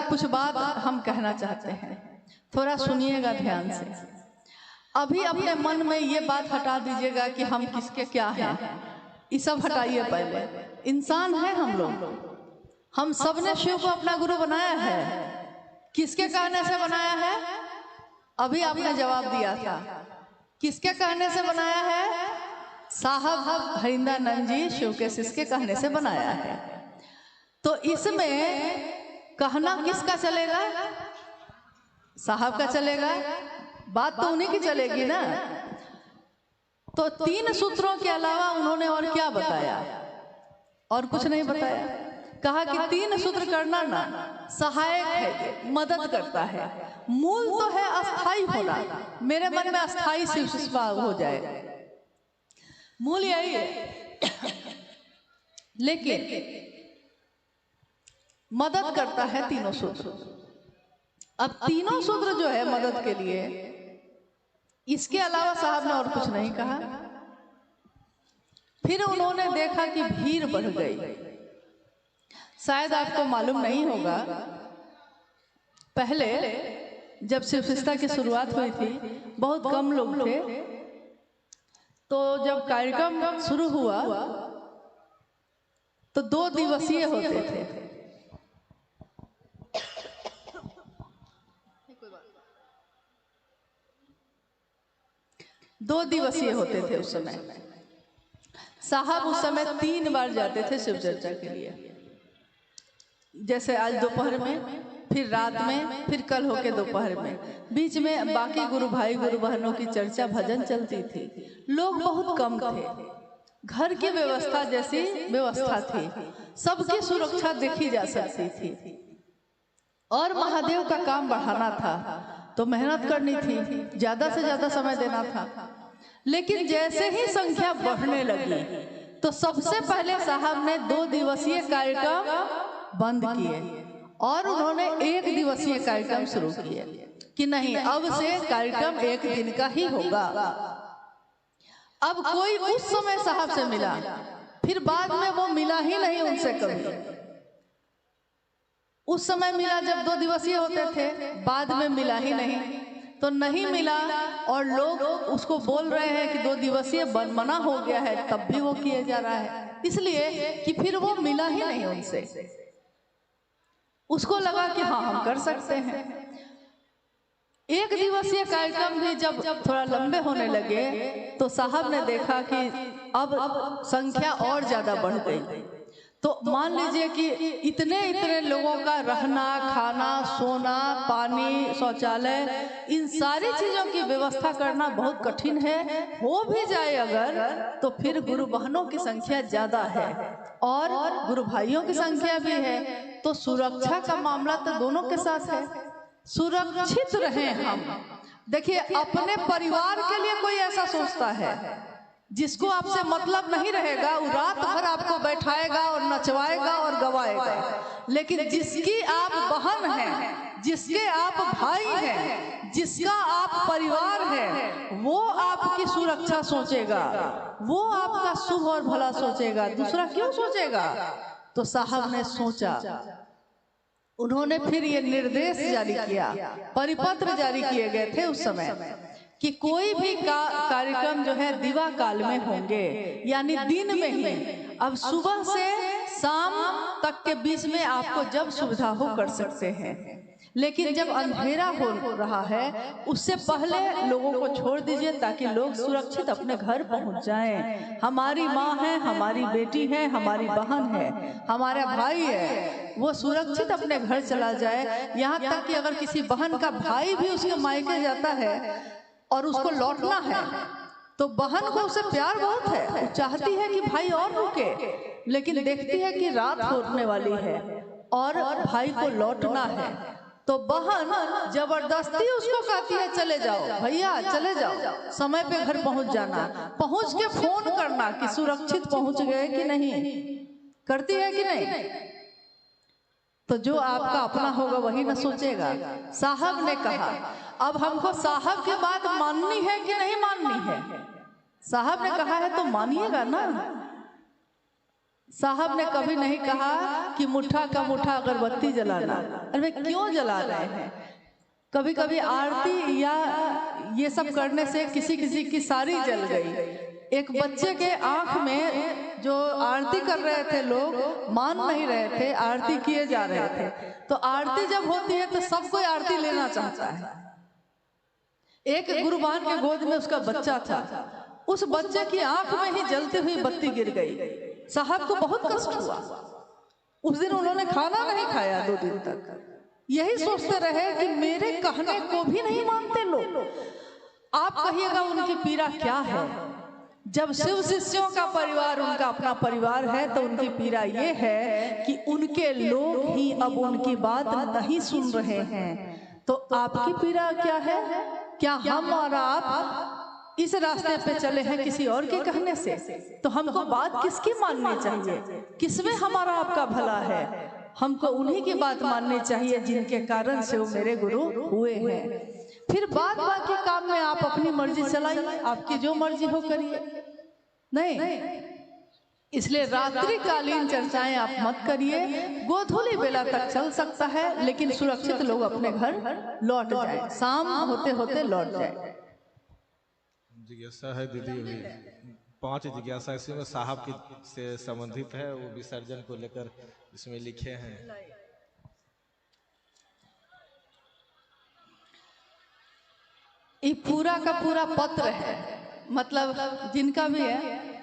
कुछ बात हम कहना चाहते हैं, थोड़ा सुनिएगा ध्यान से। अभी अपने मन में ये बात हटा दीजिएगा कि हम किसके क्या हैं, ये सब हटाइए। पहले इंसान है हम लोग, हम सब ने शिव को अपना गुरु बनाया है। किसके कहने से बनाया है? अभी आपने जवाब दिया था, किसके कहने से बनाया है? साहब हरिंद्रानंद जी शिव के शिष्य के कहने से बनाया है। तो इसमें कहना किसका चलेगा? साहब का चलेगा। बात तो उन्हीं की चलेगी ना। तो 3 सूत्रों के अलावा उन्होंने और क्या बताया? और कुछ नहीं बताया। कहा कि 3 सूत्र करना ना सहायक है, मदद करता है। मूल तो है अस्थाई होना। मेरे मन में अस्थाई शिव शिष्य हो जाए, मूल यही है। लेकिन मदद करता है 3 सूत्र। अब 3 सूत्र जो है मदद के लिए, इसके अलावा साहब ने और कुछ नहीं कहा। फिर उन्होंने देखा कि भीड़ बढ़ गई। शायद आपको मालूम नहीं होगा, पहले जब शिव शिष्यता की शुरुआत हुई थी बहुत कम लोग थे। तो जब कार्यक्रम शुरू हुआ तो 2 दिवसीय होते थे। 2 दिवसीय होते थे उस समय। साहब उस समय 3 बार जाते थे शिव चर्चा के लिए, जैसे आज दोपहर में, फिर रात में, फिर कल होके दोपहर में। बीच में बाकी गुरु भाई गुरु बहनों की चर्चा भजन चलती थी। लोग बहुत कम थे, घर की व्यवस्था जैसी व्यवस्था थी, सबकी सुरक्षा देखी जा सकती थी। और महादेव का काम बढ़ाना था तो मेहनत करनी थी, ज्यादा से ज्यादा समय देना था। लेकिन जैसे ही संख्या बढ़ने लगी तो सबसे पहले साहब ने 2 दिवसीय कार्यक्रम बंद किए और उन्होंने 1 दिवसीय कार्यक्रम शुरू किए कि नहीं, अब से कार्यक्रम 1 दिन का ही होगा। अब कोई उस समय साहब से मिला, फिर बाद में वो मिला ही नहीं उनसे कभी। उस समय मिला जब 2 दिवसीय होते थे, बाद में मिला ही नहीं। तो नहीं मिला और लोग उसको बोल रहे हैं कि 2 दिवसीय मना हो गया है, तब भी वो किए जा रहा है, इसलिए कि फिर वो मिला ही नहीं उनसे। उसको लगा कि हाँ हम कर सकते हैं। 1 दिवसीय कार्यक्रम भी जब थोड़ा लंबे होने लगे तो साहब ने देखा कि अब संख्या और ज्यादा बढ़ गई। तो मान लीजिए कि इतने लोगों का रहना, खाना, सोना, पानी, शौचालय, इन सारी चीजों की व्यवस्था करना बहुत कठिन है। हो भी जाए अगर तो फिर गुरु बहनों की संख्या ज्यादा है और गुरु भाइयों की संख्या भी है। तो सुरक्षा का मामला तो दोनों के साथ है। सुरक्षित रहें हम। देखिए, अपने परिवार के लिए कोई ऐसा सोचता है, जिसको आपसे मतलब नहीं रहेगा वो रात भर आपको बैठाएगा और नचवाएगा और गवाएगा। लेकिन जिसकी आप बहन हैं, जिसके आप भाई हैं, जिसका आप परिवार है, वो आपकी सुरक्षा सोचेगा, वो आपका शुभ और भला सोचेगा। दूसरा क्यों सोचेगा? तो साहब ने सोचा। उन्होंने फिर ये निर्देश जारी किया, परिपत्र जारी किए गए थे उस समय कि कोई भी कार्यक्रम जो है दिवा काल में होंगे, यानी दिन में ही। अब सुबह से शाम तक के बीच में आपको जब सुविधा हो कर सकते हैं, लेकिन जब अंधेरा हो रहा है उससे पहले लोगों को छोड़ दीजिए ताकि लोग सुरक्षित अपने घर पहुंच जाएं। हमारी माँ है, हमारी बेटी है, हमारी बहन है, हमारा भाई है, वो सुरक्षित अपने घर चला जाए। यहाँ तक कि अगर किसी बहन का भाई भी उसके मायके जाता है और उसको लौटना है तो बहन को उससे प्यार बहुत है, वो चाहती है कि भाई और रुके, लेकिन देखती है कि रात होने वाली है और भाई को लौटना है, तो बहन जबरदस्ती उसको कहती है चले जाओ भैया, चले जाओ, समय पे घर पहुंच जाना, पहुंच के फोन करना कि सुरक्षित पहुंच गए कि नहीं, करती है कि नहीं? तो जो आपका अपना होगा वही न सोचेगा। साहब ने कहा अब हमको साहब की बात माननी है कि नहीं माननी है? साहब ने कहा है तो मानिएगा ना। साहब ने कभी नहीं कहा कि मुट्ठा का मुट्ठा अगरबत्ती जलाना। अरे क्यों जला रहे हैं? कभी कभी आरती या ये सब करने से किसी किसी की सारी जल गई। एक बच्चे के आंख में जो आरती कर रहे थे लोग मान नहीं रहे थे, आरती किए जा रहे थे। तो आरती जब होती है तो सब कोई आरती लेना चाहता है। एक गुरुबान के गोद में उसका बच्चा था, उस बच्चे की आंख में ही जलती हुई बत्ती गिर गई। साहब को बहुत कष्ट हुआ। उस दिन उन्होंने खाना नहीं खाया 2 दिन तक। यही सोचते रहे कि मेरे कहने को भी नहीं मानते लोग। आप कहिएगा उनकी पीड़ा क्या है? जब शिव शिष्यों का परिवार उनका अपना परिवार है तो उनकी पीड़ा ये है कि उनके लोग ही अब उनकी बात नहीं सुन रहे हैं। तो आपकी पीड़ा क्या है? क्या हम और आप इस रास्ते पे चले हैं किसी और के कहने से? तो हमको बात किसकी माननी चाहिए? किसमें हमारा आपका भला है? हमको उन्हीं की बात माननी चाहिए जिनके कारण से वो मेरे गुरु हुए हैं। फिर बाद बाकी काम में आप अपनी मर्जी चलाइए, आपकी जो मर्जी हो करिए। नहीं, इसलिए रात्रिकालीन चर्चाएं आप मत करिए। गोधूली बेला तक चल सकता है, लेकिन सुरक्षित लोग अपने घर लौट जाए, शाम होते होते लौट जाए। जिज्ञासा है दीदी, अभी 5 जिज्ञासा इसमें साहब की से संबंधित है, वो विसर्जन को लेकर इसमें लिखे हैं। ये पूरा का पूरा पत्र है, मतलब जिनका भी है।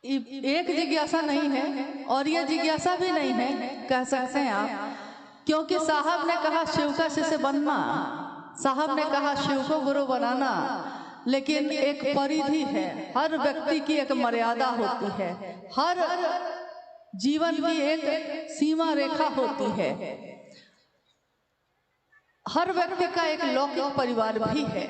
एक जिज्ञासा नहीं है और ये जिज्ञासा भी नहीं है, कह सकते हैं आप, क्योंकि साहब ने कहा शिव का शिष्य बनना, साहब ने कहा शिव को गुरु बनाना, लेकिन एक परिधि है। हर व्यक्ति की एक मर्यादा होती है, हर जीवन की एक सीमा रेखा होती है। हर व्यक्ति का एक लौकिक परिवार भी है।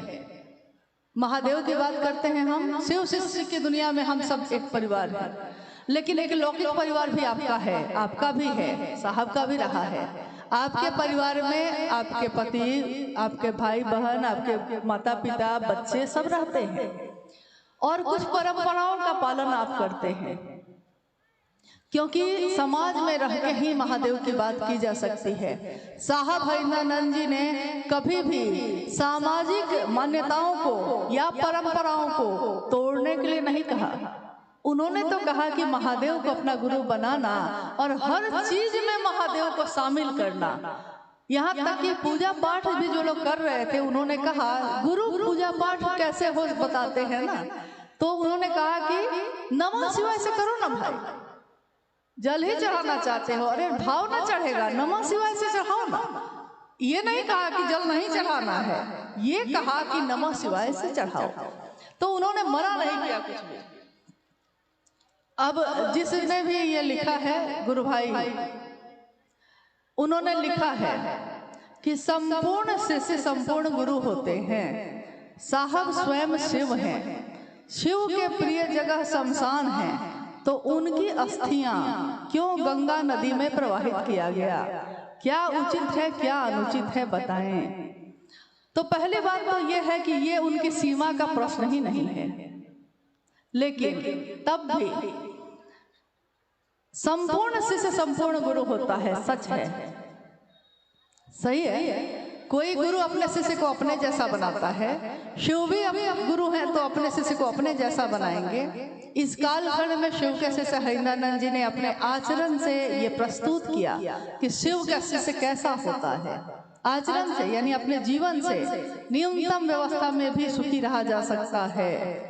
महादेव की बात करते हैं हम, शिव शिष्य की दुनिया में हम सब एक परिवार हैं, लेकिन एक लौकिक परिवार भी आपका है, आपका भी है, साहब का भी रहा है। आपके परिवार में आपके पति, आपके भाई बहन, आपके माता पिता, बच्चे सब रहते हैं और कुछ परंपराओं का पालन आप करते हैं, क्योंकि समाज में रह के ही महादेव की बात की जा सकती है। साहब हरिनानंद जी ने कभी भी सामाजिक मान्यताओं को या परंपराओं को तोड़ने के लिए नहीं कहा। उन्होंने तो कहा कि महादेव को अपना गुरु बनाना और हर चीज में महादेव को शामिल करना। यहाँ तक कि पूजा पाठ भी जो लोग कर रहे थे, उन्होंने कहा गुरु पूजा पाठ कैसे हो बताते हैं ना, तो उन्होंने कहा कि नमः शिवाय से करो ना भाई, जल ही चढ़ाना चाहते हो, अरे भाव ना चढ़ेगा, नमः शिवाय से चढ़ाओ ना। ये नहीं कहा कि जल नहीं चढ़ाना है, ये कहा कि नमः शिवाय से चढ़ाओ। तो उन्होंने मना नहीं किया कुछ भी। अब जिसने भी ये लिखा है गुरु भाई, उन्होंने लिखा है कि संपूर्ण शिष्य संपूर्ण गुरु होते हैं। साहब स्वयं शिव हैं, शिव के प्रिय जगह शमशान है, तो उनकी अस्थियां क्यों गंगा नदी में प्रवाहित किया गया? क्या उचित है, क्या अनुचित है, बताएं। तो पहली बात तो यह है कि ये उनकी सीमा का प्रश्न ही नहीं है, लेकिन तब भी संपूर्ण शिष्य संपूर्ण गुरु होता है, सच है, सही है। कोई गुरु अपने शिष्य को अपने जैसा बनाता है, शिव भी अपने गुरु हैं तो अपने शिष्य को अपने जैसा बनाएंगे। इस कालखंड में शिव के शिष्य हरिनानंद जी ने अपने आचरण से ये प्रस्तुत किया कि शिव का शिष्य कैसा होता है। आचरण से यानी अपने जीवन से न्यूनतम व्यवस्था में भी सुखी रहा जा सकता है।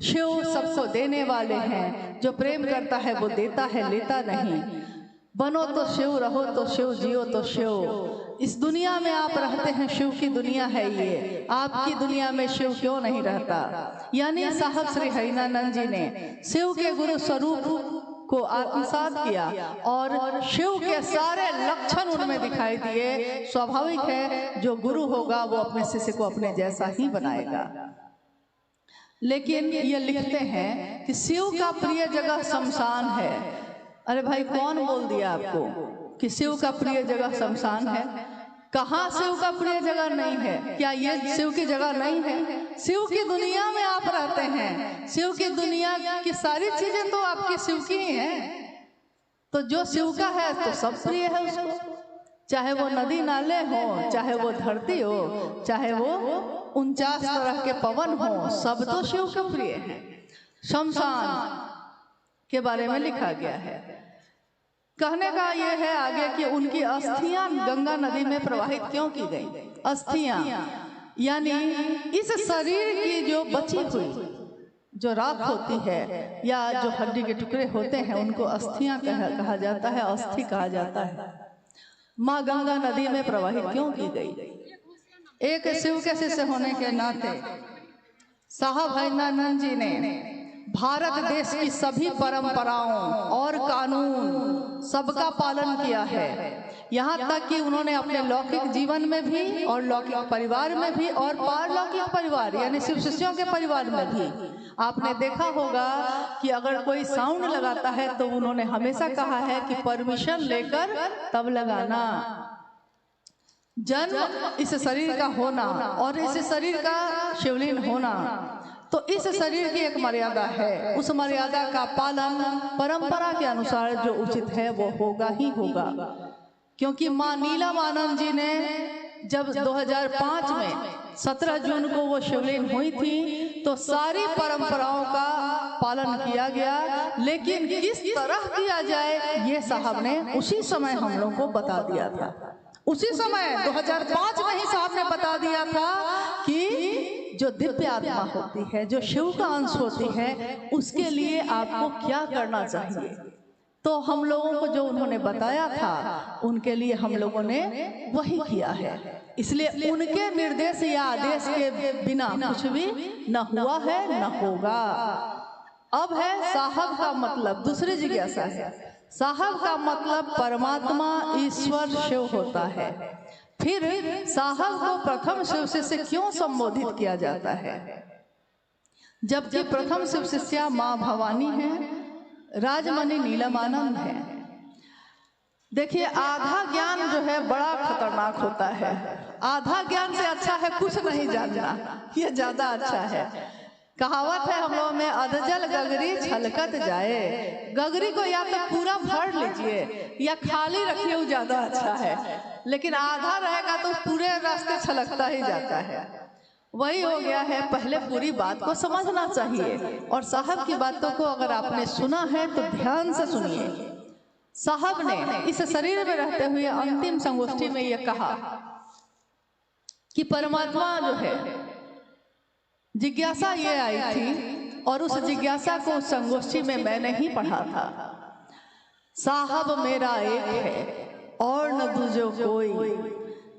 शिव सबको देने वाले हैं, जो प्रेम करता है वो देता है, लेता नहीं। बनो तो शिव, रहो तो शिव, जियो तो शिव। इस दुनिया में आप रहते हैं, शिव की दुनिया है ये, आपकी दुनिया में शिव क्यों नहीं रहता? यानी साहब श्री हरिनानंद जी ने शिव के गुरु स्वरूप को आत्मसात किया और शिव के सारे लक्षण उनमें दिखाई दिए। स्वाभाविक है जो गुरु होगा वो अपने शिष्य को अपने जैसा ही बनाएगा। लेकिन ये लिखते हैं कि शिव का प्रिय जगह शमशान है। अरे भाई, कौन बोल दिया आपको कि शिव का प्रिय जगह शमशान है? कहाँ शिव का प्रिय जगह नहीं है? क्या ये शिव की जगह नहीं है? शिव की दुनिया में आप रहते हैं, शिव की दुनिया की सारी चीजें तो आपके शिव की ही हैं। तो जो शिव का है तो सब प्रिय है उसको, चाहे वो नदी नाले हो, चाहे वो धरती हो, चाहे वो 49 तरह के पवन हो, सब तो शिव के प्रिय हैं। शमशान के बारे में लिखा गया है। कहने का ये है आगे कि उनकी अस्थियां गंगा नदी में प्रवाहित क्यों की गई? अस्थियां यानी इस शरीर की जो बची हुई जो राख होती है या जो हड्डी के टुकड़े होते हैं उनको अस्थियां कहा जाता है, अस्थि कहा जाता है। माँ गंगा नदी में प्रवाहित क्यों की गई? एक शिव के शिष्य होने के नाते साहब हैदरानंद जी ने भारत देश की सभी परंपराओं और कानून सबका पालन किया है। यहाँ तक कि उन्होंने अपने लौकिक जीवन में भी और लौकिक परिवार में भी और पारलौकिक परिवार यानी शिव शिष्यों के परिवार में भी आपने देखा होगा कि अगर कोई साउंड लगाता है तो उन्होंने हमेशा कहा है कि परमिशन लेकर तब लगाना। जन्म इस शरीर का होना और इस शरीर का शिवलिंग होना, तो इस शरीर की एक मर्यादा है, उस मर्यादा का पालन परंपरा के अनुसार जो उचित है वो होगा ही होगा। क्योंकि माँ नीलमानंद जी ने जब 2005 में 17 जून को वो शिवलिंग हुई थी तो सारी परंपराओं का पालन किया गया, लेकिन किस तरह किया जाए ये साहब ने उसी समय हम लोग को बता दिया था। उसी समय 2005 में ही साहब ने बता दिया था कि जो दिव्य आत्मा होती है, जो शिव का अंश होती है, उसके लिए आपको क्या करना चाहिए। तो हम लोगों को जो उन्होंने बताया था उनके लिए हम लोगों ने वही किया है। इसलिए उनके निर्देश या आदेश के बिना कुछ भी न हुआ है न होगा। अब है साहब का मतलब, दूसरी जिज्ञासा है। साहब का मतलब परमात्मा ईश्वर शिव होता है। फिर साहब को प्रथम शिव शिष्य क्यों संबोधित किया जाता है? जबकि प्रथम शिव शिष्या माँ भवानी है, राजमणि नीलमानंद है। देखिए आधा ज्ञान जो है बड़ा खतरनाक होता है। आधा ज्ञान से अच्छा है कुछ नहीं जानना, ये ज्यादा अच्छा है। कहावत है हम लोगों में, अधजल गगरी छलकत जाए। गगरी को या तो पूरा भर लीजिए या खाली रखिए, वो ज्यादा अच्छा है। लेकिन आधा रहेगा तो पूरे रास्ते छलकता ही जाता है। वही हो गया है, पहले पूरी बात को समझना चाहिए। और साहब की बातों को अगर आपने सुना है तो ध्यान से सुनिए। साहब ने इस शरीर में रहते हुए अंतिम संगोष्ठी में यह कहा कि परमात्मा जो है, जिज्ञासा ये आई थी और उस जिज्ञासा को संगोष्ठी में मैंने ही पढ़ा था। साहब मेरा एक है और न दूजो कोई।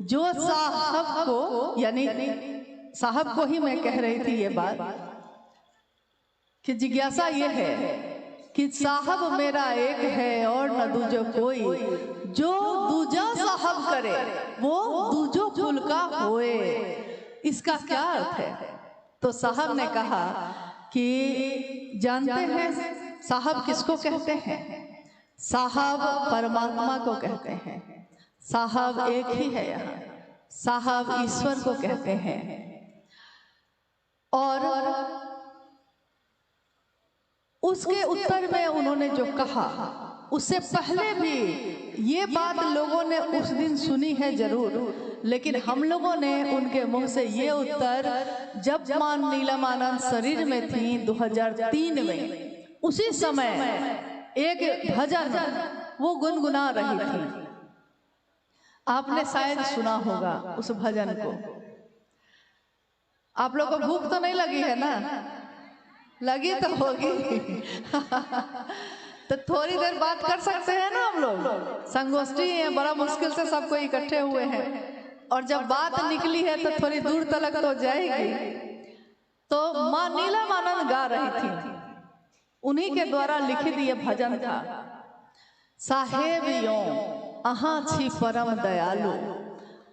जो साहब को, यानी साहब को ही मैं कह रही थी ये बात कि जिज्ञासा ये है कि साहब मेरा एक है और न दूजो कोई। जो दूजा साहब करे वो दूजो कुल का होए। इसका क्या अर्थ है? तो साहब ने कहा कि जानते हैं साहब किसको कहते हैं? साहब परमात्मा को कहते हैं। साहब एक ही है यहाँ, साहब ईश्वर को कहते हैं। और उसके उत्तर में उन्होंने जो कहा, उससे पहले भी ये बात लोगों ने उस दिन सुनी है जरूर, लेकिन हम लोगों ने उनके मुंह से ये उत्तर जब मां नीलमानंद शरीर में थी 2003 में, उसी समय एक भजन वो गुनगुना रही थी। आपने शायद सुना होगा उस भजन को। आप लोग को भूख तो नहीं लगी है ना? लगी तो होगी। तो थोड़ी देर बात कर सकते हैं ना हम लोग? संगोष्ठी है, बड़ा मुश्किल से सबको इकट्ठे हुए हैं और जब बात निकली है तो थोड़ी दूर तक तो जाएगी। तो मां नीलमानंद गा रही थी, उन्हीं के द्वारा लिखित ये भजन था। साहेब यो अहाँ छी परम दयालु,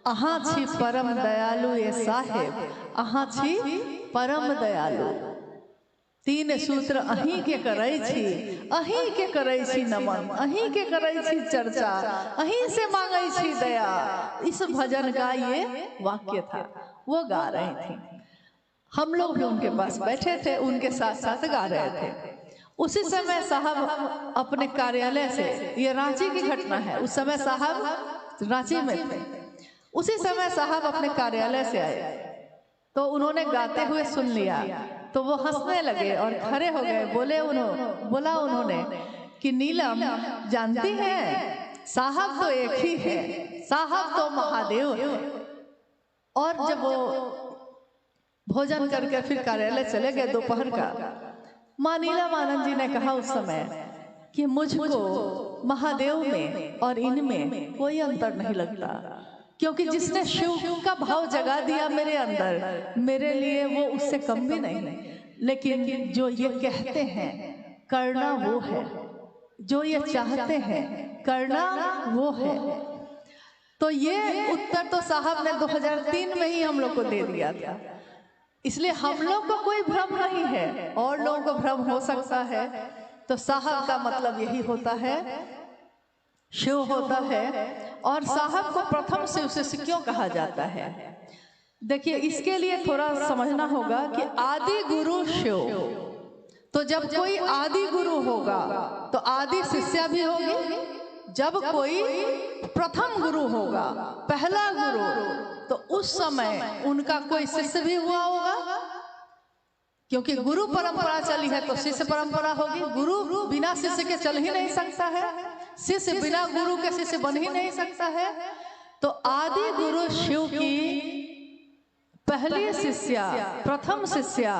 अहाँ छी परम दयालु, ये साहेब अहाँ छी परम दयालु। तीन सूत्र अहीं के करै छी, अहीं के करै छी नमन, अहीं के करै छी चर्चा, अहीं से मांगै छी दया। इस भजन का ये वाक्य था, वो गा रही थी। हम लोग भी उनके पास बैठे थे, उनके साथ साथ गा रहे थे। उसी समय साहब अपने कार्यालय से, ये रांची की घटना है, उस समय साहब रांची में थे। उसी समय साहब अपने कार्यालय से आए तो उन्होंने गाते हुए सुन लिया तो वो हंसने लगे और खड़े हो गए। बोला उन्होंने कि नीलम जानती हैं साहब तो एक ही है, साहब तो महादेव है। और जब वो भोजन करके फिर कार्यालय चले गए दोपहर का, माँ नीलम आनंद जी ने कहा उस समय कि मुझको महादेव में और इनमें कोई अंतर नहीं लगता, क्योंकि जिसने शिव का भाव जगा दिया मेरे अंदर, मेरे लिए वो उससे कम भी नहीं। लेकिन जो ये कहते हैं करना वो है, जो ये चाहते हैं करना वो है। तो ये उत्तर तो साहब ने 2003 में ही हम लोग को दे दिया था। इसलिए हम लोग को कोई भ्रम नहीं है, और लोगों को भ्रम हो सकता है। तो साहब का मतलब यही होता है, शिव होता है। और साहब को प्रथम शिव क्यों कहा जाता है? देखिए, इसके लिए थोड़ा समझना होगा कि आदि गुरु शिव। तो जब कोई आदि गुरु होगा तो आदि शिष्या भी होगी। जब कोई प्रथम गुरु होगा, पहला गुरु, तो उस समय उनका कोई शिष्य भी हुआ होगा, क्योंकि गुरु परंपरा चली है तो शिष्य परंपरा होगी। गुरु बिना शिष्य के चल ही नहीं सकता है, शिष्य बिना गुरु के शिष्य बन ही नहीं सकता है। तो आदि गुरु शिव की पहली शिष्या, प्रथम शिष्या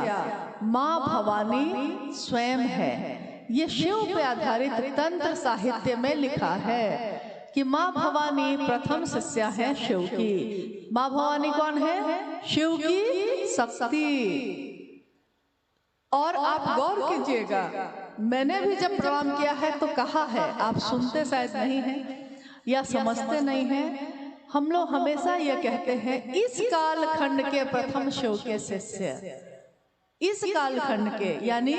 माँ भवानी स्वयं है। ये शिव पे आधारित तंत्र साहित्य में लिखा है कि माँ भवानी प्रथम शिष्या है शिव की। माँ भवानी कौन है? शिव की शक्ति। और आप गौर कीजिएगा, मैंने भी जब प्रणाम किया है तो कहा है, आप सुनते शायद नहीं हैं या समझते नहीं हैं। हम लोग हमेशा ये कहते हैं इस काल खंड के प्रथम शिव के शिष्य। इस काल खंड के, यानी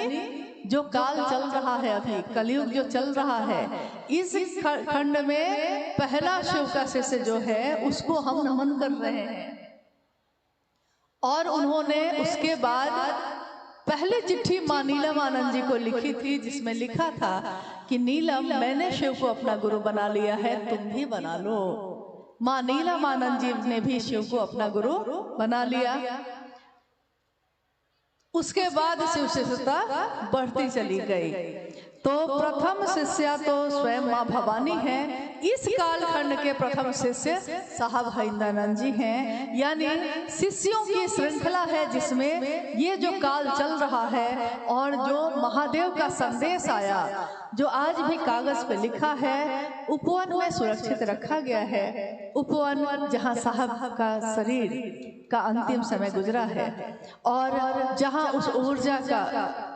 जो काल चल रहा है, अभी कलयुग जो चल रहा है, इस खंड में पहला शिव का शिष्य जो है उसको हम नमन कर रहे हैं। और उन्होंने उसके बाद पहले चिट्ठी माँ नीलम आनंद जी को लिखी थी, जिसमें लिखा था कि नीलम, मैंने शिव को अपना गुरु बना लिया है, तुम भी बना लो। माँ नीलम आनंद जी ने भी शिव को अपना गुरु बना लिया। उसके बाद शिव शिष्यता बढ़ती चली गई। तो प्रथम शिष्या तो स्वयं माँ भवानी है। इस कालखंड के प्रथम शिष्य साहब हरिंद्रानंद जी हैं। यानी शिष्यों की श्रृंखला है जिसमें ये जो काल चल रहा है और जो महादेव का संदेश आया, जो आज भी कागज पे लिखा है, उपवन में सुरक्षित रखा गया है। उपवन जहाँ साहब का शरीर का अंतिम समय गुजरा है और जहाँ उस ऊर्जा का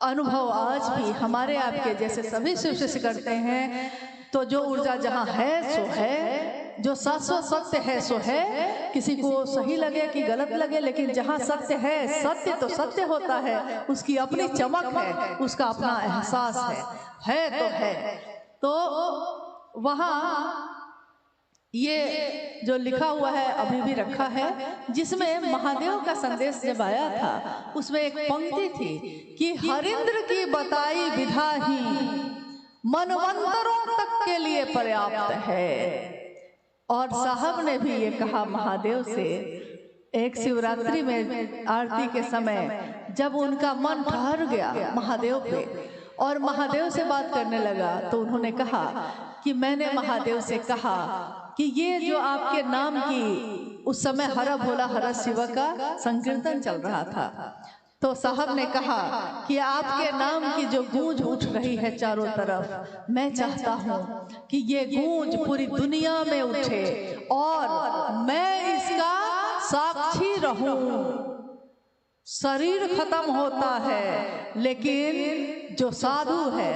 अनुभव आज भी हमारे आपके जैसे सभी शिव शिष्य करते हैं। तो जो ऊर्जा जहाँ है सो है, जो शाश्वत सत्य है सो है। किसी को सही लगे कि गलत लगे, लेकिन जहाँ सत्य है, सत्य तो सत्य होता है, उसकी अपनी चमक है, उसका अपना एहसास है तो है। तो वहाँ ये जो लिखा हुआ है अभी भी रखा है, जिसमें महादेव का संदेश जब आया था उसमें एक पंक्ति थी कि हरिंद्र की बताई विधा ही मनवंतरों तक के लिए पर्याप्त है। और साहब ने भी ये कहा महादेव से, एक शिवरात्रि में आरती के समय जब उनका मन ठहर गया महादेव पे और महादेव से बात करने लगा, तो उन्होंने कहा कि मैंने महादेव से कहा कि ये जो आपके नाम की, उस समय हर भोला हर शिव का संकीर्तन चल रहा था, तो साहब ने कहा कि आपके नाम की जो गूंज उठ रही है चारों तरफ, मैं चाहता हूँ कि ये गूंज पूरी दुनिया में उठे और मैं इसका साक्षी रहूं। शरीर खत्म होता है, लेकिन जो साधु है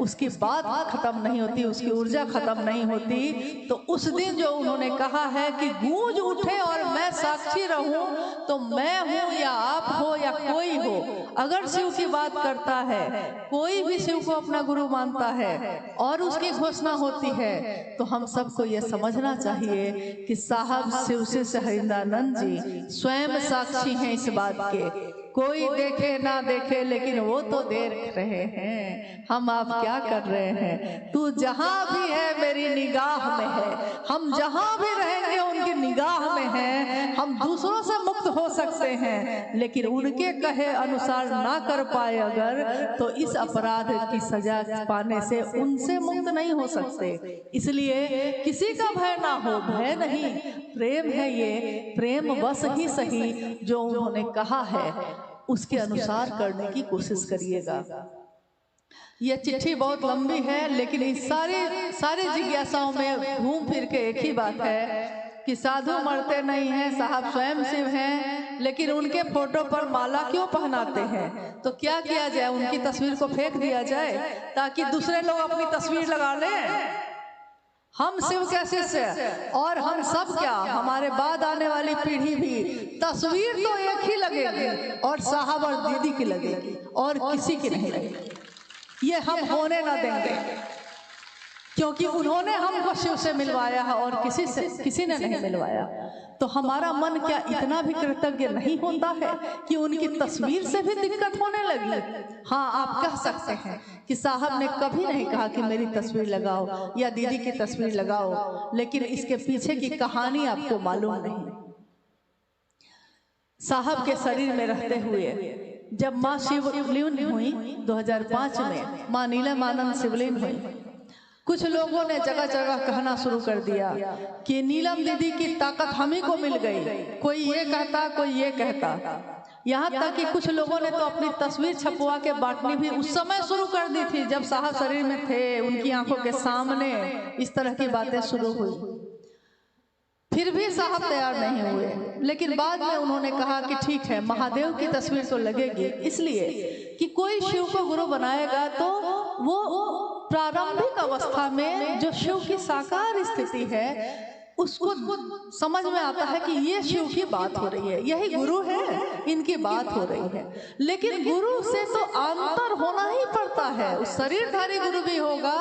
उसकी बात खत्म नहीं होती, उसकी ऊर्जा खत्म नहीं होती। तो उस दिन जो उन्होंने कहा है कि गूंज उठे और मैं साक्षी रहूं, तो मैं हूं या आप हो या कोई हो, अगर शिव की बात करता है, कोई भी शिव को अपना गुरु मानता है और उसकी घोषणा होती है, तो हम सबको यह समझना चाहिए कि साहब शिव शिष्य हरिंदानंद जी स्वयं साक्षी हैं इस बात के। कोई देखे ना देखे, लेकिन वो तो देख रहे हैं हम आप क्या कर रहे हैं। तू जहां भी है मेरी निगाह में है, हम जहां भी रहेंगे उनकी निगाह में है। हम दूसरों से मुक्त हो सकते हैं, लेकिन उनके कहे अनुसार ना कर पाए अगर, तो इस अपराध की सजा पाने से उनसे मुक्त नहीं हो सकते। इसलिए किसी का भय ना हो, भय नहीं, प्रेम है ये, प्रेम बस ही सही जो उन्होंने कहा है उसके अनुसार करने की कोशिश करिएगा। यह चिट्ठी बहुत लंबी है, लेकिन इस सारी जिज्ञासाओं में घूम फिर के एक ही बात है कि साधु मरते नहीं हैं, साहब स्वयं शिव हैं, लेकिन उनके फोटो पर माला क्यों पहनाते हैं। तो क्या किया जाए, उनकी तस्वीर को फेंक दिया जाए ताकि दूसरे लोग अपनी तस्वीर लगा लें। हम शिव के शिष्य और हम सब क्या, हमारे बाद आने वाली पीढ़ी भी तस्वीर तो एक ही लगेगी और साहब और दीदी की लगेगी और किसी की नहीं लगेगी। ये हम होने ना देंगे, क्योंकि उन्होंने हमको शिव से मिलवाया है और किसी ने नहीं मिलवाया। तो हमारा मन क्या इतना भी कृतज्ञ नहीं होता है कि उनकी तस्वीर से भी दिक्कत होने लगी। हाँ, आप कह सकते हैं कि साहब ने कभी नहीं कहा कि मेरी तस्वीर लगाओ या दीदी की तस्वीर लगाओ, लेकिन इसके पीछे की कहानी आपको मालूम नहीं। साहब के शरीर में रहते हुए जब माँ शिवलीन हुई 2005 में, माँ नीलमानंद शिवलीन हुई, कुछ लोगों ने जगह जगह कहना शुरू कर दिया कि नीलम दीदी की ताकत हम ही को मिल गई। कोई ये कहता, कोई ये कहता, यहाँ तक कि कुछ लोगों ने तो अपनी तस्वीर छपवा के बांटनी भी उस समय शुरू कर दी थी जब साहब शरीर में थे, उनकी आंखों के सामने इस तरह की बातें शुरू हुई। फिर भी साहब तैयार नहीं हुए, लेकिन बाद में उन्होंने कहा कि ठीक है, महादेव की तस्वीर तो लगेगी, इसलिए कि कोई शिव को गुरु बनाएगा तो वो प्रारंभिक अवस्था में जो शिव की साकार स्थिति है उसको समझ में आता है कि ये शिव की बात हो रही है, यही गुरु है, इनकी बात हो रही है। लेकिन गुरु से तो अंतर होना ही पड़ता है। उस शरीरधारी गुरु भी होगा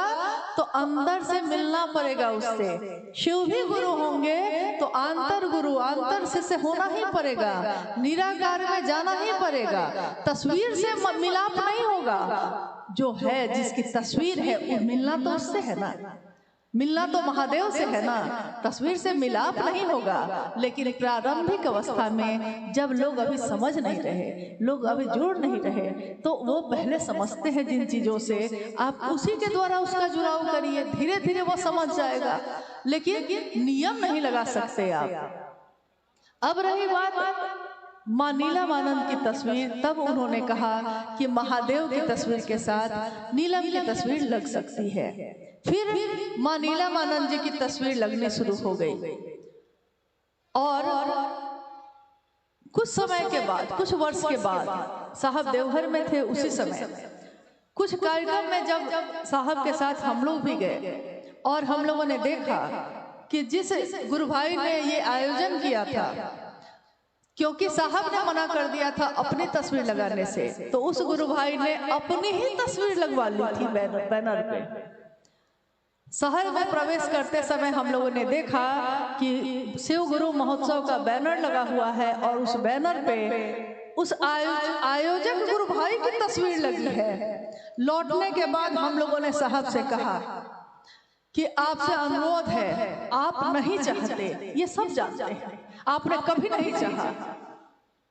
तो अंदर से मिलना पड़ेगा उससे। शिव भी गुरु होंगे तो अंतर गुरु, अंतर से होना ही पड़ेगा, निराकार में जाना ही पड़ेगा। तस्वीर से मिलाप नहीं होगा। जो है, जिसकी तस्वीर है, वो मिलना तो उससे है ना, मिलना तो महादेव से है ना, तस्वीर से मिलाप नहीं होगा। लेकिन प्रारंभिक अवस्था में जब लोग अभी समझ नहीं रहे, लोग अभी जुड़ नहीं रहे, तो वो पहले समझते हैं जिन चीजों से, आप उसी के द्वारा उसका जुड़ाव करिए, धीरे धीरे वो समझ जाएगा। लेकिन नियम नहीं लगा सकते आप। अब रही बात माँ नीलमानंद की तस्वीर, तब उन्होंने कहा कि महादेव की तस्वीर के साथ नीलम की तस्वीर लग सकती है। फिर माँ नीलमानंद जी की तस्वीर लगने शुरू हो गई और कुछ समय के बाद, कुछ वर्ष के बाद, साहब देवघर में थे उसी समय, कुछ कार्यक्रम में जब साहब के साथ हम लोग भी गए और हम लोगों ने देखा कि जिस गुरु भाई ने ये आयोजन किया था, क्योंकि साहब ने मना कर दिया था अपनी तस्वीर लगाने से, तो उस गुरु भाई ने अपनी ही तस्वीर लगवा ली थी बैनर पे। शहर में प्रवेश करते समय हम लोगों ने देखा कि शिव गुरु महोत्सव का बैनर लगा हुआ है और उस बैनर पे उस आयोजक गुरु भाई की तस्वीर लगी है। लौटने के बाद हम लोगों ने साहब से कहा कि आपसे अनुरोध है, आप नहीं चाहते, ये सब जानते हैं, आपने कभी नहीं चाहा,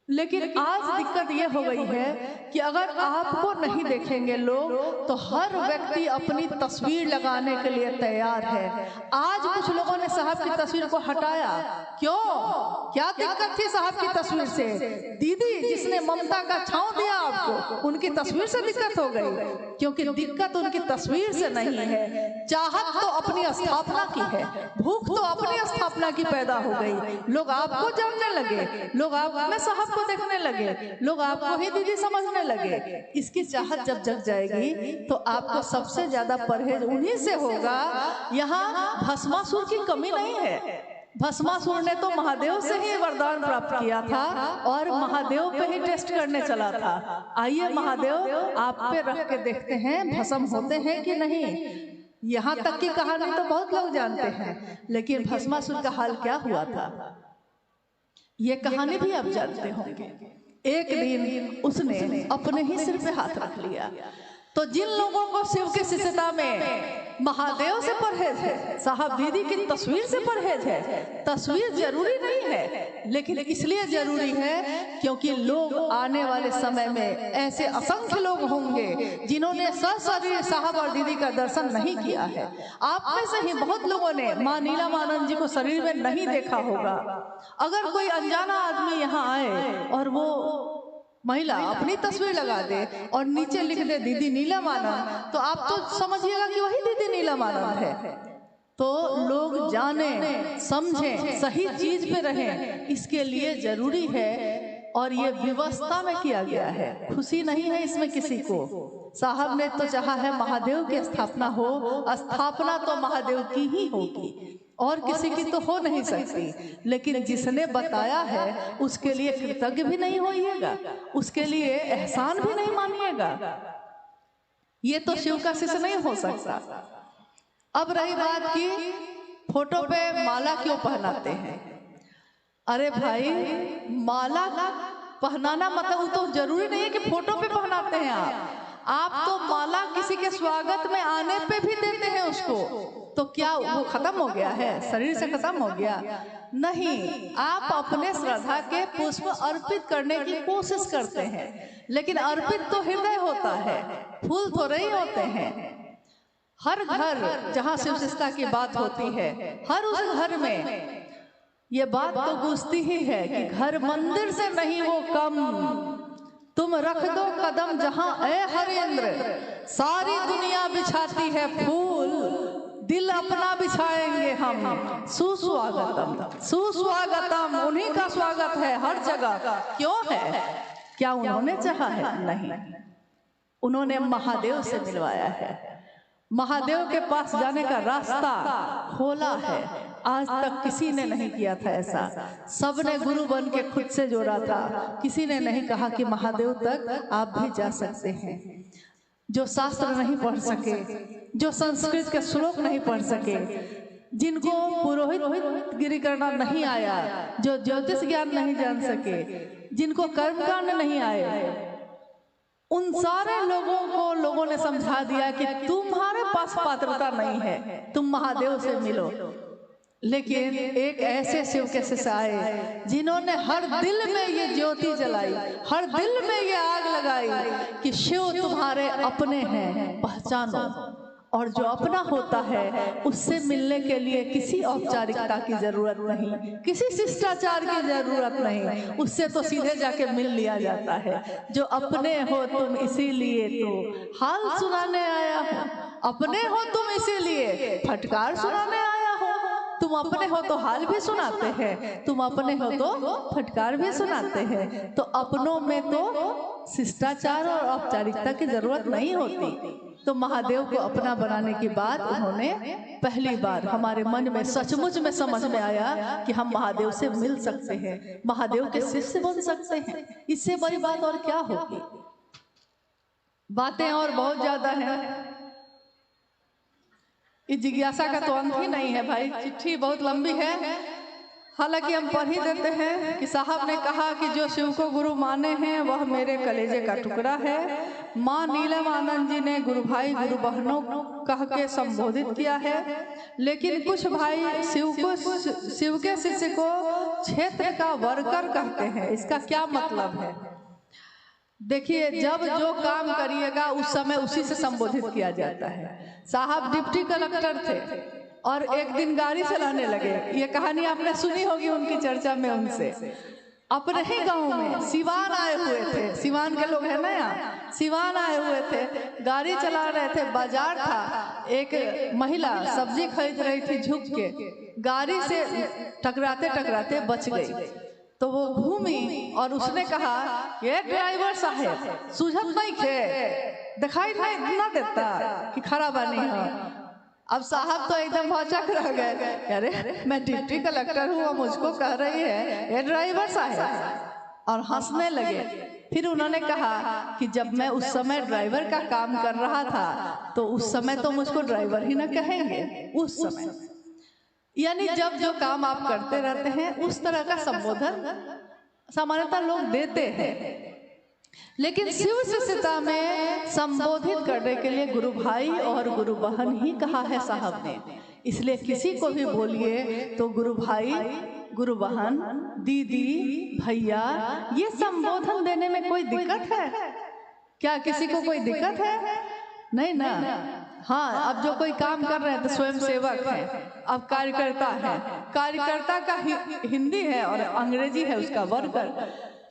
लेकिन आज दिक्कत ये हो गई है कि अगर आपको नहीं देखेंगे लोग तो हर व्यक्ति अपनी तस्वीर लगाने के लिए तैयार है। आज कुछ लोगों ने साहब की तस्वीर को हटाया, क्यों, क्या दिक्कत थी साहब की तस्वीर से? दीदी जिसने ममता का छांव दिया आपको, उनकी तस्वीर से दिक्कत हो गई, क्योंकि दिक्कत उनकी तस्वीर से नहीं है, चाहत तो अपनी स्थापना की है, भूख तो अपनी स्थापना स्थापना की पैदा हो गई। लोग आपको जानने लगे, लोग आप में साहब को देखने लगे, लोग आपको ही दीदी समझने लगे। इसकी चाहत जब जग जाएगी तो आपको सबसे ज्यादा परहेज उन्हीं से होगा। यहाँ भस्मासुर की कमी नहीं है। भस्मासुर ने तो महादेव से ही वरदान प्राप्त किया था और महादेव पे ही टेस्ट करने चला था। आइए महादेव आप पे रख के देखते हैं भस्म होते हैं कि नहीं। यहाँ तक की कहानी तो बहुत लोग जानते हैं, लेकिन भस्मासुर का हाल क्या हुआ था ये कहानी भी आप जानते होंगे। एक दिन उसने अपने ही सिर पे हाथ रख लिया। तो जिन लोगों को शिव की शिष्यता में महादेव से परहेज है, साहब दीदी की तस्वीर से परहेज है। तस्वीर जरूरी नहीं है, लेकिन इसलिए जरूरी है क्योंकि लोग आने वाले समय में ऐसे असंख्य लोग होंगे जिन्होंने सशरीर साहब और दीदी का दर्शन नहीं किया है। आप में से ही बहुत लोगों ने माँ नीलमानंद जी को शरीर में नहीं देखा होगा। अगर कोई अनजाना आदमी यहाँ आए और वो महिला अपनी तस्वीर लगा दे और नीचे लिख दे दीदी नीलमानंद, तो आप तो समझिएगा कि वही दीदी नीलमानंद है। तो लोग जाने समझें, सही चीज पे रहें, इसके लिए जरूरी है और ये व्यवस्था में किया गया है। खुशी नहीं है इसमें किसी को। साहब ने तो चाहा है महादेव की स्थापना हो, स्थापना तो महादेव की ही होगी और किसी की तो हो नहीं सकती। लेकिन जिसने बताया है उसके लिए कृतज्ञ भी नहीं होइएगा, उसके लिए एहसान भी नहीं मानिएगा। ये तो शिव का शिष्य नहीं हो सकता। अब रही बात की फोटो पे माला क्यों पहनाते हैं। अरे भाई माला पहनाना मतलब तो जरूरी नहीं है कि फोटो पे पहनाते हैं आप तो माला किसी के स्वागत में आने पे भी देते हैं उसको। तो क्या वो खत्म हो गया है, शरीर से खत्म हो गया? नहीं, आप अपने श्रद्धा के पुष्प अर्पित करने की कोशिश करते हैं, लेकिन अर्पित तो हृदय होता है, फूल थोड़े ही होते हैं। हर घर जहाँ शिव शिष्टता की बात होती है, हर उस घर में ये बात तो गूंजती ही है कि घर मंदिर से नहीं वो कम, तुम रख दो कदम जहाँ ए हरेंद्र, सारी दुनिया बिछाती है फूल, दिल अपना बिछाएंगे हम। सुस्वागतम, सुस्वागतम, उन्हीं का स्वागत है हर जगह। क्यों है? क्या उन्होंने चाहा है? नहीं, उन्होंने महादेव से मिलवाया है। महादेव के पास जाने का रास्ता खोला है। आज तक किसी ने नहीं किया था ऐसा। सबने गुरु बन के खुद से जोड़ा था। किसी ने नहीं कहा कि महादेव तक आप भी जा सकते हैं। जो शास्त्र नहीं पढ़ सके, जो संस्कृत के श्लोक नहीं पढ़ सके, जिनको पुरोहित गिरी करना नहीं आया, जो ज्योतिष ज्ञान नहीं जान सके, जिनको कर्मकांड नहीं आए, उन सारे लोगों को लोगों ने समझा दिया कि तुम्हारे पास पात्रता नहीं है, तुम महादेव से मिलो। लेकिन एक ऐसे शिव के शिष्य आए जिन्होंने हर दिल में ये ज्योति जलाई, हर दिल में ये आग लगाई कि शिव तुम्हारे अपने हैं, पहचानो। और जो अपना होता है उससे मिलने के लिए किसी औपचारिकता की जरूरत नहीं, किसी शिष्टाचार की जरूरत नहीं, उससे तो सीधे जाके मिल लिया जाता है। जो अपने हो तुम इसीलिए तो हाल सुनाने आया हो, अपने हो तुम इसीलिए फटकार सुनाने आया हो। तुम अपने हो तो हाल भी सुनाते हैं, तुम अपने हो तो फटकार भी सुनाते हैं। तो अपनों में तो शिष्टाचार और औपचारिकता की जरूरत नहीं होती। तो महादेव को अपना बनाने की बात उन्होंने पहली बार हमारे मन में सचमुच में समझ में आया कि हम महादेव से मिल सकते हैं, महादेव के शिष्य बन सकते हैं। इससे बड़ी बात और क्या होगी? बातें और बहुत ज्यादा हैं। इस जिज्ञासा का तो अंत ही नहीं है भाई, चिट्ठी बहुत लंबी है। हालांकि हम पढ़ ही देते हैं कि साहब ने कहा कि जो शिव को गुरु माने हैं वह मेरे कलेजे का टुकड़ा है। माँ नीलमानंद जी ने गुरु भाई गुरु बहनों कह के संबोधित किया है, लेकिन कुछ भाई शिव के शिष्य को क्षेत्र का वर्कर कहते हैं। इसका क्या मतलब है? देखिए, जब जो काम करिएगा उस समय उसी से संबोधित किया जाता है। साहब डिप्टी कलेक्टर थे और एक दिन गाड़ी चलाने लगे। ये कहानी आपने सुनी होगी उनकी चर्चा में उनसे। अपने ही गांव में सिवान आए हुए थे, सिवान के लोग हैं ना यहाँ, सिवान आए हुए थे, गाड़ी चला रहे थे, बाजार था, एक महिला सब्जी खरीद रही थी, झुक के गाड़ी से टकराते टकराते बच गई। तो वो घूमी और उसने कहा, ये ड्राइवर साहब सूझत नहीं थे, दिखाई नहीं ना देता कि खराब नहीं है। अब साहब तो एकदम भौचक रह गए, अरे मैं डिप्टी कलेक्टर हूँ, वो मुझको कह रही है ये ड्राइवर साहब, और हंसने लगे। फिर उन्होंने कहा कि जब मैं उस समय ड्राइवर का काम कर रहा था तो उस समय तो मुझको ड्राइवर ही ना कहेंगे, उस समय, यानी जब जो काम आप करते रहते हैं उस तरह का संबोधन सामान्यतः लोग देते हैं। लेकिन शिव शिष्यता में संबोधित करने के लिए गुरु भाई और गुरु बहन ही कहा है साहब ने, इसलिए किसी को भी बोलिए तो गुरु भाई, गुरु बहन, दीदी, भैया, ये संबोधन देने में कोई दिक्कत है क्या? किसी को कोई दिक्कत है? नहीं ना। हाँ, अब जो कोई काम कर रहे हैं तो स्वयं सेवक है, अब कार्यकर्ता है, कार्यकर्ता का हिंदी है और अंग्रेजी है उसका वर्कर,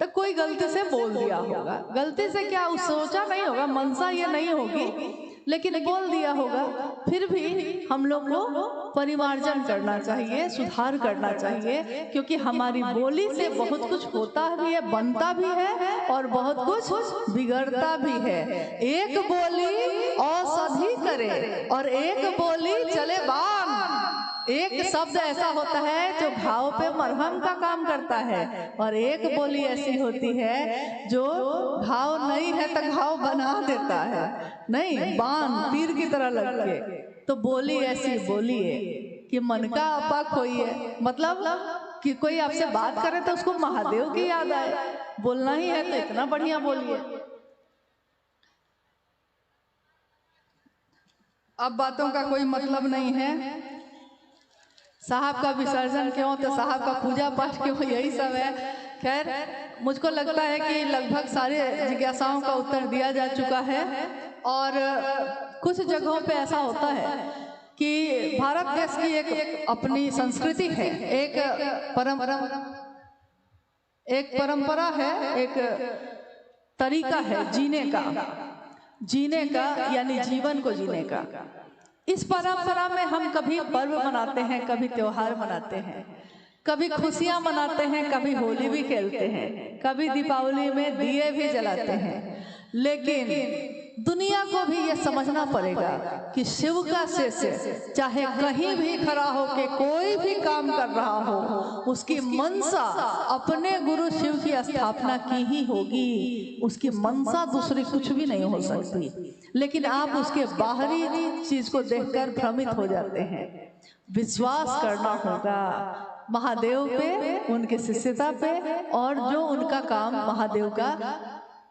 तो कोई गलती से बोल दिया होगा, गलती से क्या सोचा नहीं होगा, मनसा ये नहीं होगी, लेकिन बोल दिया होगा। फिर भी हम लोग को परिमार्जन करना चाहिए, सुधार करना चाहिए, क्योंकि हमारी बोली से बहुत कुछ होता भी है, बनता भी है और बहुत कुछ बिगड़ता भी है। एक बोली औषधि करे और एक बोली चले बाण। एक शब्द ऐसा होता है जो घाव पे मरहम का काम करता है, और एक बोली ऐसी होती है जो घाव नहीं है तो घाव बना देता है, नहीं बाण तीर की तरह लग के। तो बोली ऐसी बोलिए कि मन का आपा खोइए, मतलब कि कोई आपसे बात करे तो उसको महादेव की याद आए, बोलना ही है तो इतना बढ़िया बोलिए। अब बातों का कोई मतलब नहीं है। साहब का विसर्जन क्यों, तो साहब का पूजा पाठ क्यों, यही सब है। खैर, मुझको लगता है कि लगभग सारे जिज्ञासाओं का उत्तर दिया जा चुका है। और कुछ जगहों पे ऐसा होता है कि भारत देश की एक अपनी संस्कृति है, एक परंपरा है, एक तरीका है जीने का यानी जीवन को जीने का। इस परंपरा में हम कभी पर्व मनाते हैं, कभी त्योहार मनाते हैं, कभी खुशियां मनाते हैं, कभी होली भी खेलते हैं, कभी दीपावली में दिए भी जलाते हैं। लेकिन दुनिया को भी ये समझना पड़ेगा कि शिव का शिष्य चाहे कहीं भी खड़ा हो के कोई भी काम कर रहा हो, उसकी मनसा अपने गुरु शिव की स्थापना की ही होगी, उसकी मनसा दूसरी कुछ भी नहीं हो सकती। लेकिन आप उसके बाहरी चीज को देखकर भ्रमित हो जाते हैं। विश्वास करना होगा महादेव पे, उनके शिष्यता पे, और जो उनका काम महादेव का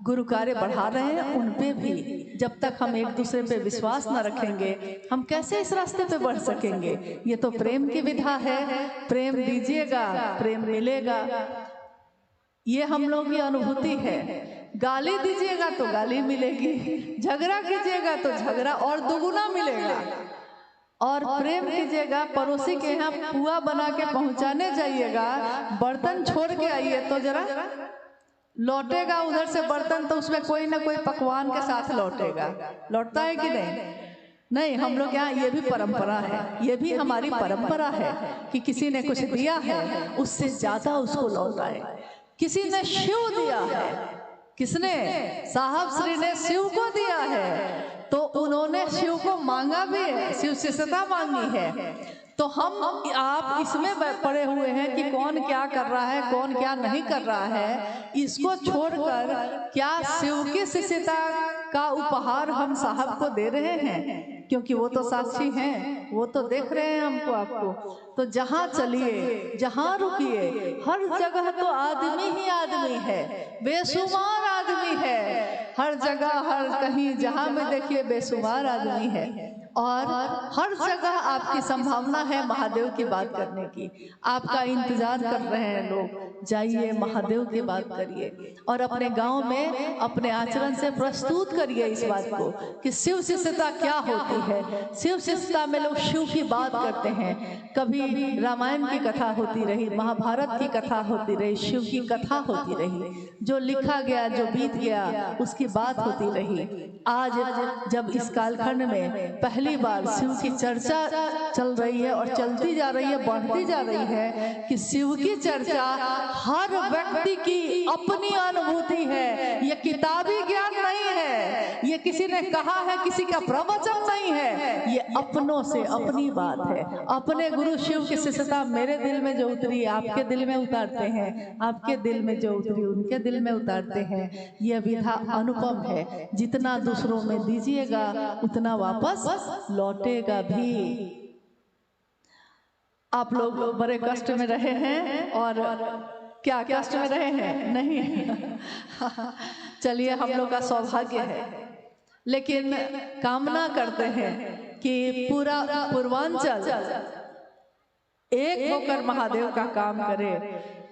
गुरु कार्य बढ़ा रहे हैं उन पे भी। जब तक हम एक दूसरे पे विश्वास न रखेंगे हम कैसे इस रास्ते पे बढ़ सकेंगे? ये तो प्रेम की विधा है, प्रेम दीजिएगा प्रेम मिलेगा, ये हम लोग की अनुभूति है। गाली दीजिएगा तो गाली मिलेगी, झगड़ा कीजिएगा तो झगड़ा और दुगुना मिलेगा, और प्रेम कीजिएगा, पड़ोसी के यहाँ पुआ बना के पहुंचाने जाइएगा, बर्तन छोड़ के आइए तो जरा लौटेगा उधर से बर्तन, तो उसमें कोई ना कोई पकवान के साथ लौटेगा, लौटता है कि नहीं? नहीं, हम लोग यहाँ ये भी परंपरा है, ये भी हमारी परंपरा है कि किसी ने कुछ दिया है उससे ज्यादा उसको लौटाए। किसी ने शिव दिया है, किसने? साहब श्री ने शिव को दिया है, तो उन्होंने शिव को मांगा भी है, शिव शिष्यता मांगी है। तो हम आप इसमें पड़े हुए हैं कि कौन क्या कर रहा है, कौन क्या नहीं कर रहा है, इसको छोड़कर क्या शिव की शिष्यता का उपहार हम साहब को दे रहे हैं? क्योंकि वो तो साक्षी हैं, वो तो देख रहे हैं हमको आपको। तो जहाँ चलिए, जहाँ रुकिए, हर जगह तो आदमी ही आदमी है, बेशुमार आदमी है, हर जगह हर कहीं जहाँ में देखिए बेशुमार आदमी है। और हर जगह आपकी संभावना है महादेव की बात करने की। आपका इंतजार कर रहे हैं लोग, जाइए महादेव की बात करिए और अपने गांव में अपने आचरण से प्रस्तुत करिए इस बात को कि शिव शिष्यता क्या होती है। शिव शिष्यता में लोग शिव की बात करते हैं। कभी रामायण की कथा होती रही, महाभारत की कथा होती रही, शिव की कथा होती रही, जो लिखा गया जो बीत गया उसकी बात होती रही। आज जब इस कालखंड में पहली बार शिव की चर्चा चल रही है और चलती जा रही है, बढ़ती जा रही है कि शिव की चर्चा हर व्यक्ति की अपनी अनुभूति है। ये किताबी ज्ञान नहीं है, ये किसी ने कहा है, किसी का प्रवचन नहीं है, ये अपनों से अपनी बात है। अपने गुरु शिव की शिष्यता मेरे दिल में जो उतरी आपके दिल में उतारते हैं, आपके दिल में जो उतरी उनके दिल में उतारते हैं। यह विधा अनुपम है। जितना दूसरों में दीजिएगा उतना वापस लौटेगा भी। आप लोग बड़े कष्ट में रहे हैं और क्या कष्ट में रहे हैं? नहीं चलिए, हम लोग का सौभाग्य है, लेकिन कामना करते हैं कि पूरा पूर्वांचल एक होकर महादेव का काम करे,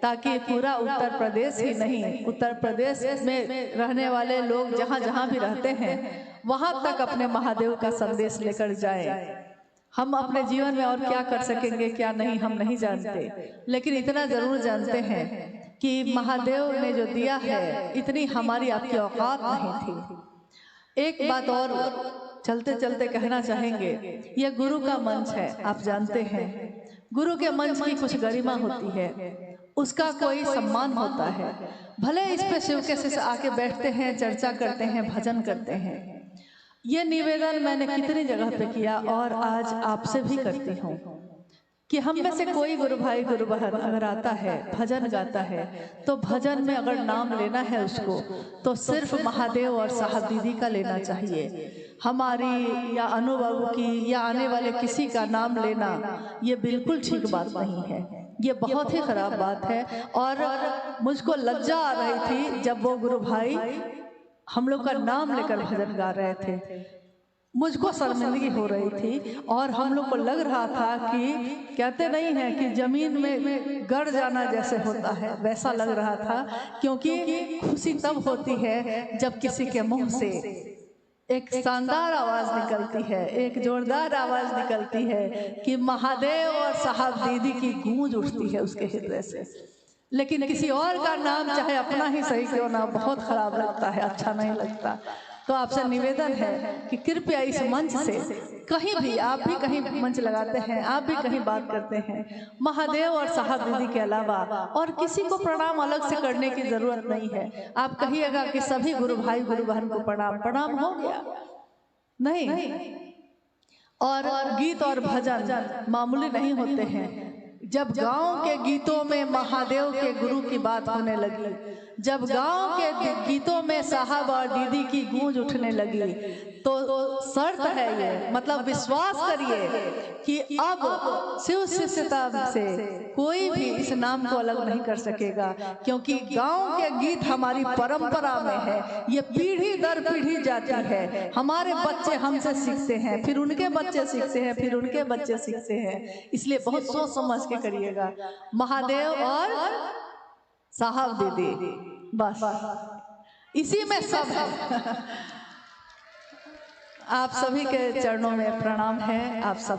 ताकि पूरा उत्तर प्रदेश ही नहीं, उत्तर प्रदेश में रहने वाले लोग जहाँ जहाँ भी रहते हैं वहाँ तक अपने महादेव का संदेश लेकर जाए। हम अपने जीवन में और क्या कर सकेंगे क्या नहीं हम नहीं जानते, लेकिन इतना जरूर जानते हैं कि महादेव ने जो दिया है इतनी हमारी आपकी औकात नहीं थी। एक बात और चलते चलते कहना चाहेंगे, यह गुरु का मंच है, आप जानते हैं गुरु के मंच की कुछ गरिमा होती है, उसका कोई सम्मान होता है। भले इस पे शिव के शिष्य आके बैठते हैं, चर्चा करते हैं, भजन करते हैं। ये निवेदन मैंने कितनी जगह पे किया और आज आपसे भी करती हूँ कि हम में से कोई गुरु भाई गुरु बहन अगर आता है भजन गाता है तो भजन में अगर नाम लेना है उसको तो सिर्फ महादेव और साहब दीदी का लेना चाहिए। हमारी या अनुभव की या आने वाले किसी का नाम लेना ये बिल्कुल ठीक बात नहीं है, ये बहुत ही खराब बात है। और मुझको लज्जा आ रही थी जब वो गुरु भाई हम लोग का नाम लेकर भजन गा रहे थे, मुझको शर्मिंदगी हो रही थी और हम लोग को लग रहा था कि कहते नहीं है कि जमीन में गड़ जाना जैसे होता है वैसा लग रहा था, क्योंकि खुशी तब होती है जब किसी के मुंह से एक शानदार आवाज निकलती है, एक जोरदार आवाज निकलती है कि महादेव और साहब दीदी की गूंज उठती है उसके हृदय से। लेकिन किसी और का नाम चाहे अपना ही सही क्यों ना, बहुत खराब लगता है, अच्छा नहीं लगता। तो आपसे निवेदन है कि कृपया इस मंच से कहीं भी, आप भी कहीं मंच लगाते हैं, आप भी कहीं बात करते हैं, महादेव और साहब दीदी के अलावा और किसी को प्रणाम अलग से करने की जरूरत नहीं है। आप कहिएगा कि सभी गुरु भाई गुरु बहन को प्रणाम हो गया, नहीं। और गीत और भजन मामूली नहीं होते हैं। जब गांव के गीतों में महादेव के गुरु की बात होने लगी, जब गांव के गीतों में साहब और दीदी की गूंज उठने लगी, तो शर्त है ये, मतलब विश्वास करिए कि अब शिव शिष्यता से कोई भी इस नाम को अलग नहीं कर सकेगा, क्योंकि गांव के गीत हमारी परंपरा में है, ये पीढ़ी दर पीढ़ी जाती है। हमारे बच्चे हमसे सीखते हैं, फिर उनके बच्चे सीखते हैं, फिर उनके बच्चे सीखते हैं। इसलिए बहुत सोच समझ के करिएगा। महादेव और साहब दीदी, बस इसी में सब है। आप सभी के चरणों में प्रणाम है। आप सब